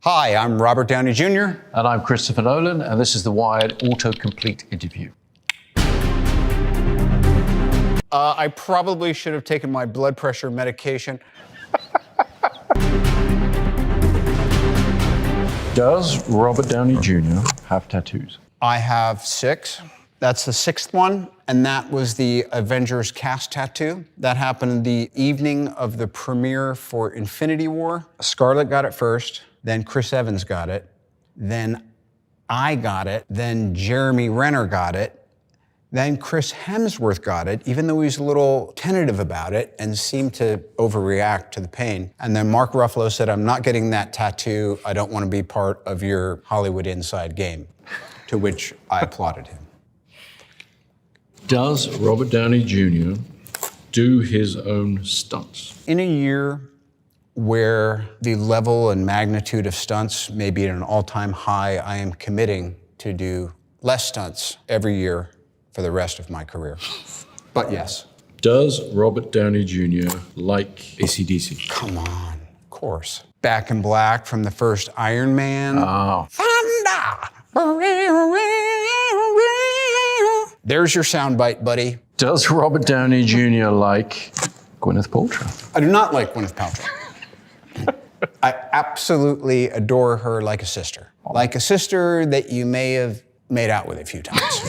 Hi, I'm Robert Downey Jr. And I'm Christopher Nolan, and this is the Wired Autocomplete interview. I probably should have taken my blood pressure medication. Does Robert Downey Jr. have tattoos? I have 6. That's the 6th one, and that was the Avengers cast tattoo. That happened the evening of the premiere for Infinity War. Scarlett got it first, then Chris Evans got it, then I got it, then Jeremy Renner got it, then Chris Hemsworth got it, even though he was a little tentative about it and seemed to overreact to the pain. And then Mark Ruffalo said, I'm not getting that tattoo. I don't want to be part of your Hollywood inside game, to which I applauded him. Does Robert Downey Jr. do his own stunts? In a year where the level and magnitude of stunts may be at an all-time high, I am committing to do less stunts every year for the rest of my career. But yes. Does Robert Downey Jr. like AC/DC? Come on, of course. Back in Black from the first Iron Man. Oh. Thunder! There's your soundbite, buddy. Does Robert Downey Jr. like Gwyneth Paltrow? I do not like Gwyneth Paltrow. I absolutely adore her like a sister. Like a sister that you may have made out with a few times.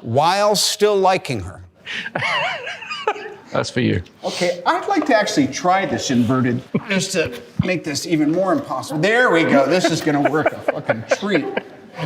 While still liking her. That's for you. Okay, I'd like to actually try this inverted just to make this even more impossible. There we go. This is going to work a fucking treat.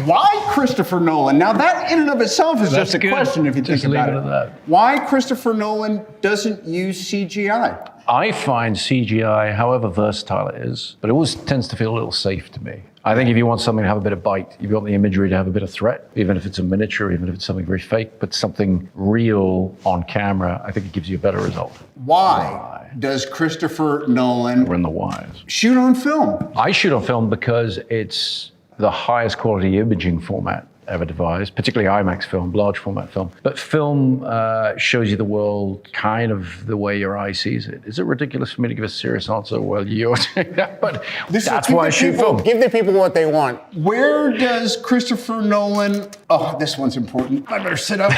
Why Christopher Nolan? Now that in and of itself is just a question if you think about it. Just leave it at that. Why Christopher Nolan doesn't use CGI? I find CGI, however versatile it is, but it always tends to feel a little safe to me. I think if you want something to have a bit of bite, if you want the imagery to have a bit of threat, even if it's a miniature, even if it's something very fake, but something real on camera, I think it gives you a better result. Why does Christopher Nolan We're in the wires. shoot on film? I shoot on film because it's the highest quality imaging format ever devised, particularly IMAX film, large format film. But film shows you the world kind of the way your eye sees it. Is it ridiculous for me to give a serious answer? Well, you're saying that, but that's why I shoot film. Give the people what they want. Where does Christopher Nolan, oh, this one's important. I better sit up.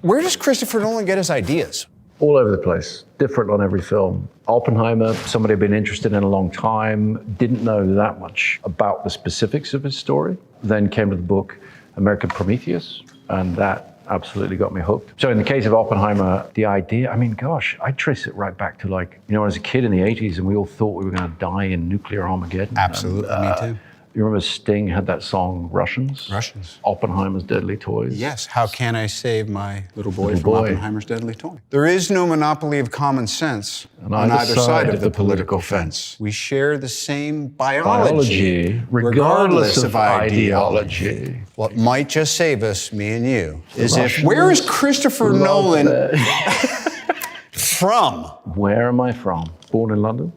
Where does Christopher Nolan get his ideas? All over the place, different on every film. Oppenheimer, somebody I've been interested in a long time, didn't know that much about the specifics of his story. Then came to the book American Prometheus, and that absolutely got me hooked. So in the case of Oppenheimer, the idea, I mean, gosh, I trace it right back to like, you know, as a kid in the 80s and we all thought we were gonna die in nuclear Armageddon. Absolutely, me too. You remember Sting had that song, Russians? Russians. Oppenheimer's Deadly Toys. Yes, how can I save my little boy from Oppenheimer's deadly toy? There is no monopoly of common sense on either side of the political fence. We share the same biology regardless of ideology. What might just save us, me and you, is if, where is Christopher Nolan from? Where am I from? Born in London,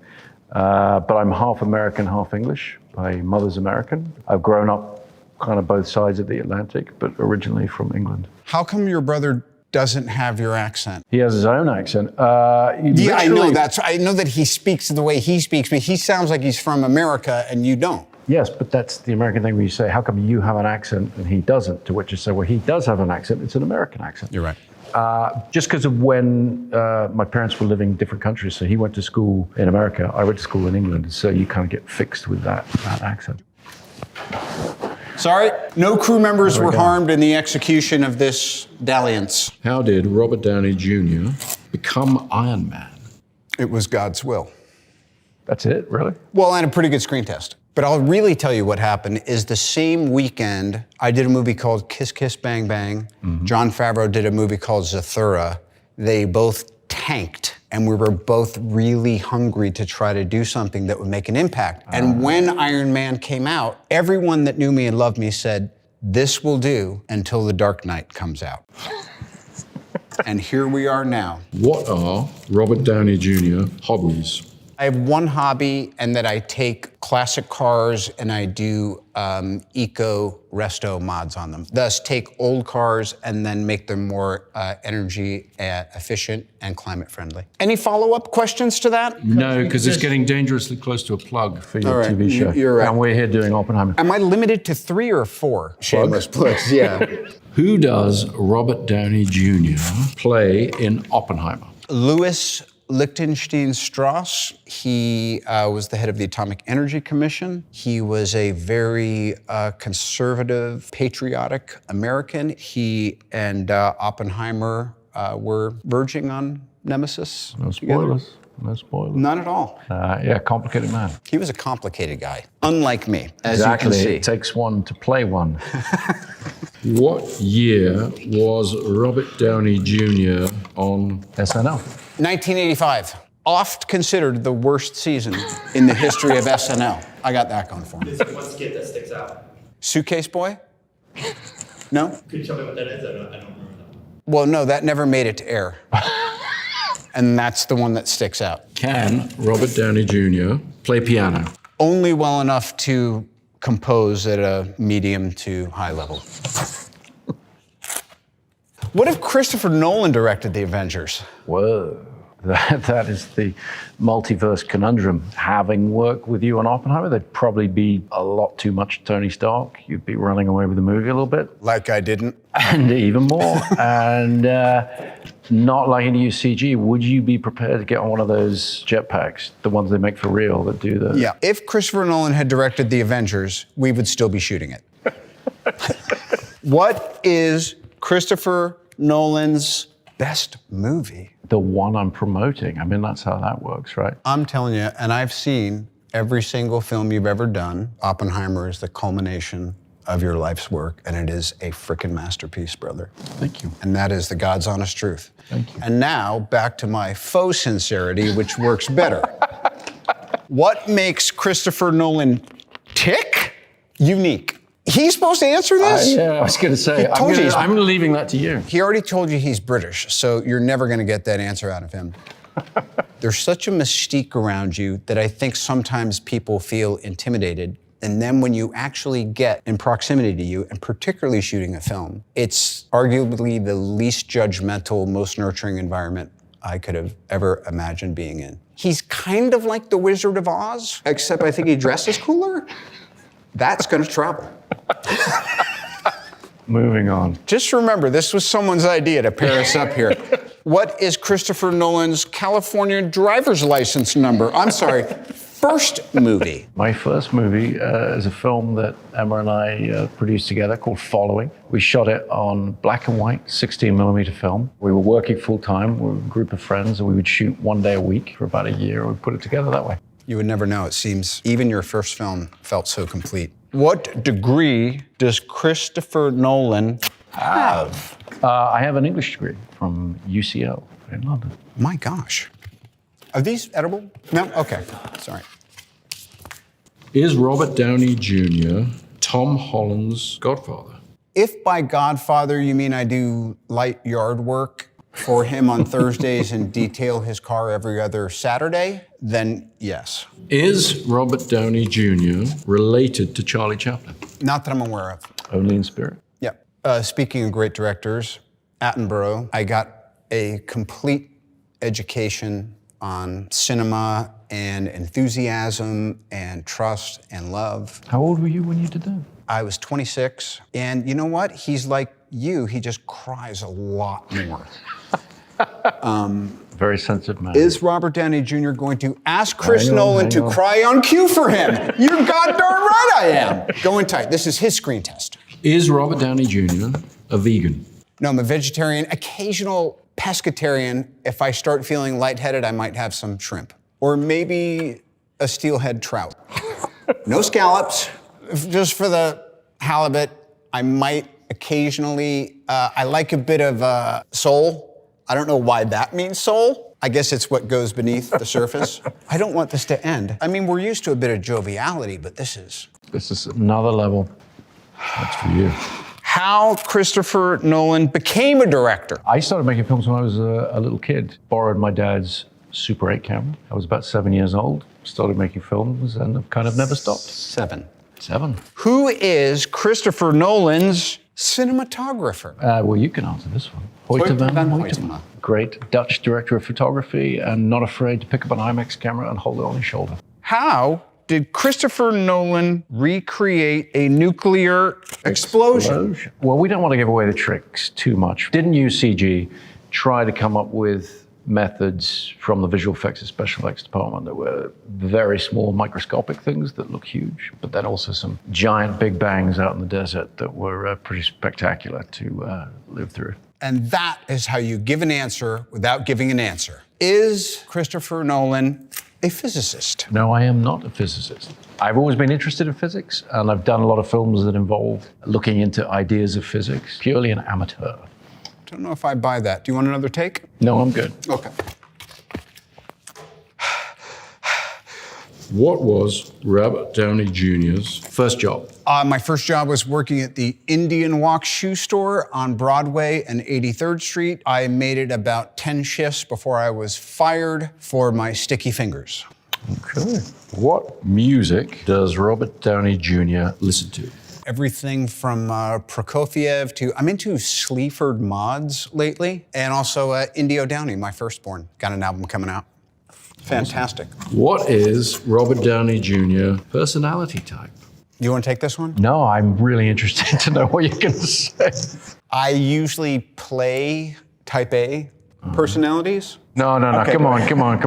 but I'm half American, half English. My mother's American. I've grown up kind of both sides of the Atlantic, but originally from England. How come your brother doesn't have your accent? He has his own accent. Yeah, I know I know that he speaks the way he speaks, but he sounds like he's from America and you don't. Yes, but that's the American thing where you say, how come you have an accent and he doesn't? To which you say, well, he does have an accent. It's an American accent. You're right. Just because of when my parents were living in different countries. So he went to school in America, I went to school in England. So you kind of get fixed with that accent. Sorry, no crew members were harmed in the execution of this dalliance. How did Robert Downey Jr. become Iron Man? It was God's will. That's it, really? Well, and a pretty good screen test. But I'll really tell you what happened is the same weekend, I did a movie called Kiss Kiss Bang Bang. Mm-hmm. Jon Favreau did a movie called Zathura. They both tanked, and we were both really hungry to try to do something that would make an impact. And when Iron Man came out, everyone that knew me and loved me said, this will do until The Dark Knight comes out. And here we are now. What are Robert Downey Jr. hobbies? I have one hobby, and that I take classic cars and I do eco resto mods on them. Thus, take old cars and then make them more energy efficient and climate friendly. Any follow-up questions to that? No, because it's getting dangerously close to a plug for your All right, TV show. you're right. And we're here doing Oppenheimer. Am I limited to 3 or 4 shameless plugs? Yeah. Who does Robert Downey Jr. play in Oppenheimer? Louis Lichtenstein Strauss. He was the head of the Atomic Energy Commission. He was a very conservative, patriotic American. He and Oppenheimer were verging on nemesis. No spoilers. No spoilers. None at all. Yeah, complicated man. He was a complicated guy, unlike me, as Exactly. you can see. It takes one to play one. What year was Robert Downey Jr. on SNL? 1985. Oft considered the worst season in the history of SNL. I got that going for me. There's one skit that sticks out. Suitcase Boy? No? Could you tell me what that is? I don't remember that. Well, no, that never made it to air. And that's the one that sticks out. Can Robert Downey Jr. play piano? Only well enough to compose at a medium to high level. What if Christopher Nolan directed The Avengers? Whoa. That is the multiverse conundrum. Having worked with you on Oppenheimer, there'd probably be a lot too much Tony Stark. You'd be running away with the movie a little bit. Like I didn't. And even more. And not liking to use CG, would you be prepared to get on one of those jetpacks, the ones they make for real that do the... Yeah. If Christopher Nolan had directed The Avengers, we would still be shooting it. What is Christopher Nolan's best movie? The one I'm promoting. I mean, that's how that works, right? I'm telling you, and I've seen every single film you've ever done. Oppenheimer is the culmination of your life's work, and it is a frickin' masterpiece, brother. Thank you. And that is the God's honest truth. Thank you. And now, back to my faux sincerity, which works better. What makes Christopher Nolan tick? Unique. He's supposed to answer this? Yeah, I was going to say, I'm leaving that to you. He already told you he's British, so you're never going to get that answer out of him. There's such a mystique around you that I think sometimes people feel intimidated. And then when you actually get in proximity to you, and particularly shooting a film, it's arguably the least judgmental, most nurturing environment I could have ever imagined being in. He's kind of like the Wizard of Oz, except I think he dresses cooler. That's going to travel. Moving on. Just remember, this was someone's idea to pair us up here. What is Christopher Nolan's California driver's license number? I'm sorry, first movie. My first movie is a film that Emma and I produced together called Following. We shot it on black and white, 16mm film. We were working full time. We were a group of friends, and we would shoot one day a week for about a year. We put it together that way. You would never know. It seems even your first film felt so complete. What degree does Christopher Nolan have? I have an English degree from UCL in London. My gosh. Are these edible? No? Okay. Sorry. Is Robert Downey Jr. Tom Holland's godfather? If by Godfather you mean I do light yard work for him on Thursdays and detail his car every other Saturday, then yes. Is Robert Downey Jr. related to Charlie Chaplin? Not that I'm aware of. Only in spirit. Yeah. Speaking of great directors, Attenborough, I got a complete education on cinema and enthusiasm and trust and love. How old were you when you did that? I was 26, and you know what? He's like you, he just cries a lot more. Very sensitive man. Is Robert Downey Jr. going to ask Chris Nolan to cry on cue for him? You're goddamn right I am. Going tight. This is his screen test. Is Robert Downey Jr. a vegan? No, I'm a vegetarian, occasional pescatarian. If I start feeling lightheaded, I might have some shrimp. Or maybe a steelhead trout. No scallops. Just for the halibut, I might occasionally, I like a bit of sole. I don't know why that means soul. I guess it's what goes beneath the surface. I don't want this to end. I mean, we're used to a bit of joviality, but this is another level. That's for you. How Christopher Nolan became a director. I started making films when I was a little kid. Borrowed my dad's Super 8 camera. I was about 7 years old, started making films, and I've kind of never stopped. 7. 7. Who is Christopher Nolan's cinematographer? Well, you can answer this one. Hoyte van Hoytema. Hoytema. Great Dutch director of photography and not afraid to pick up an IMAX camera and hold it on his shoulder. How did Christopher Nolan recreate a nuclear explosion? Well, we don't want to give away the tricks too much. Didn't use CG, try to come up with methods from the visual effects and special effects department that were very small microscopic things that look huge, but then also some giant big bangs out in the desert that were pretty spectacular to live through. And that is how you give an answer without giving an answer. Is Christopher Nolan a physicist? No, I am not a physicist. I've always been interested in physics, and I've done a lot of films that involve looking into ideas of physics, purely an amateur. I don't know if I buy that. Do you want another take? No, I'm good. Okay. What was Robert Downey Jr.'s first job? My first job was working at the Indian Walk shoe store on Broadway and 83rd Street. I made it about 10 shifts before I was fired for my sticky fingers. Okay. What music does Robert Downey Jr. Listen to. Everything from Prokofiev to, I'm into Sleaford Mods lately, and also Downey, my firstborn. Got an album coming out. Fantastic. What is Robert Downey Jr. personality type? You want to take this one? No, I'm really interested to know what you're going to say. I usually play type A personalities. No, Okay, come go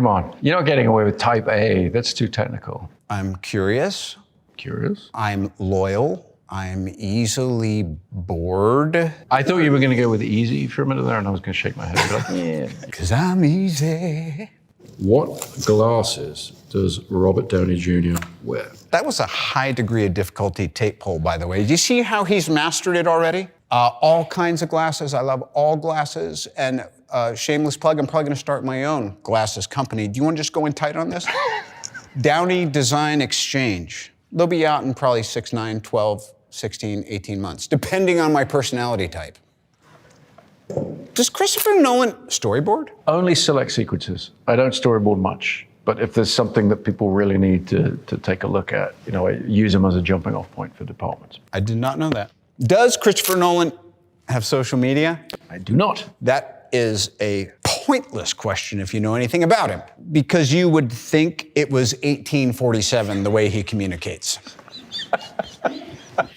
on. You're not getting away with type A. That's too technical. I'm curious. Curious? I'm loyal. I'm easily bored. I thought you were going to go with easy for a minute there, and I was going to shake my head. Like, yeah. Because I'm easy. What glasses does Robert Downey Jr. wear? That was a high degree of difficulty tape pull, by the way. Do you see how he's mastered it already? All kinds of glasses. I love all glasses. And shameless plug, I'm probably going to start my own glasses company. Do you want to just go in tight on this? Downey Design Exchange. They'll be out in probably 6, 9, 12, 16, 18 months, depending on my personality type. Does Christopher Nolan storyboard? Only select sequences. I don't storyboard much. But if there's something that people really need to take a look at, I use them as a jumping off point for departments. I did not know that. Does Christopher Nolan have social media? I do not. That is a pointless question if you know anything about him, because you would think it was 1847 the way he communicates.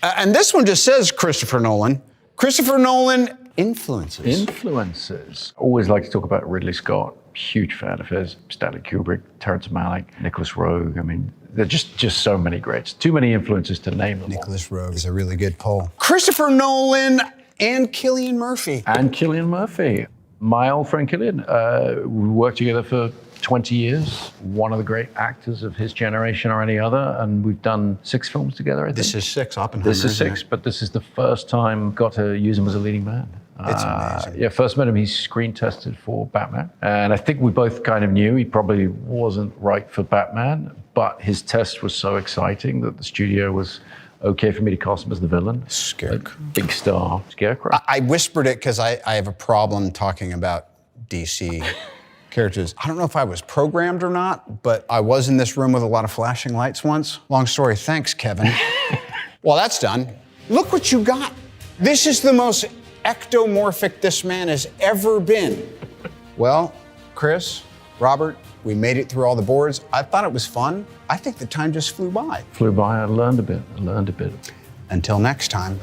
And this one just says Christopher Nolan. Christopher Nolan influences. Influences. Always like to talk about Ridley Scott. Huge fan of his. Stanley Kubrick, Terrence Malick, Nicholas Roeg. I mean, there are just so many greats. Too many influences to name them all. Nicholas Roeg is a really good poll. Christopher Nolan and Cillian Murphy. And Cillian Murphy. My old friend Cillian. We worked together for 20 years. One of the great actors of his generation or any other. And we've done 6 films together, I think. This is 6, Oppenheimer. This is 6, but this is the first time got to use him as a leading man. It's amazing. Yeah, first met him, he screen tested for Batman. And I think we both kind of knew he probably wasn't right for Batman, but his test was so exciting that the studio was okay for me to cast him as the villain. Scarecrow. Big star, Scarecrow. I whispered it because I have a problem talking about DC characters. I don't know if I was programmed or not, but I was in this room with a lot of flashing lights once. Long story. Thanks, Kevin. Well, that's done. Look what you got. This is the most ectomorphic this man has ever been. Well, Chris, Robert, we made it through all the boards. I thought it was fun. I think the time just flew by. Flew by, I learned a bit. Until next time.